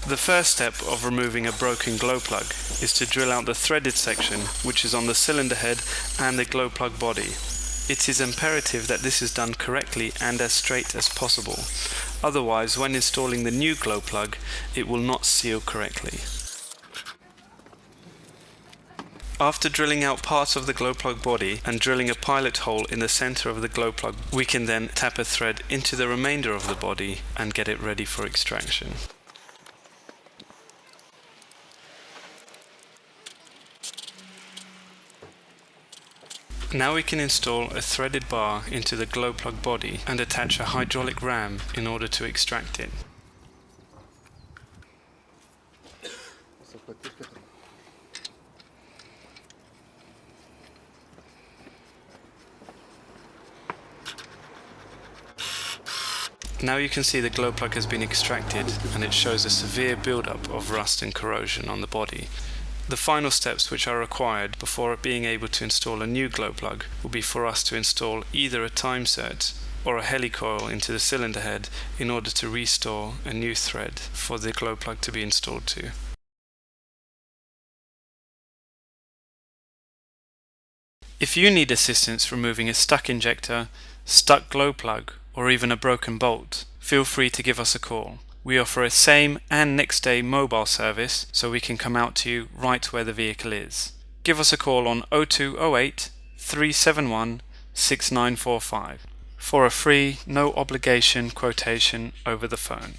The first step of removing a broken glow plug is to drill out the threaded section which is on the cylinder head and the glow plug body. It is imperative that this is done correctly and as straight as possible. Otherwise, when installing the new glow plug, it will not seal correctly. After drilling out parts of the glow plug body and drilling a pilot hole in the center of the glow plug, we can then tap a thread into the remainder of the body and get it ready for extraction. Now we can install a threaded bar into the glow plug body and attach a hydraulic ram in order to extract it. Now you can see the glow plug has been extracted and it shows a severe buildup of rust and corrosion on the body. The final steps which are required before being able to install a new glow plug will be for us to install either a time cert or a helicoil into the cylinder head in order to restore a new thread for the glow plug to be installed to. If you need assistance removing a stuck injector, stuck glow plug, or even a broken bolt, feel free to give us a call. We offer a same and next day mobile service, so we can come out to you right where the vehicle is. Give us a call on 0208 371 6945 for a free, no obligation quotation over the phone.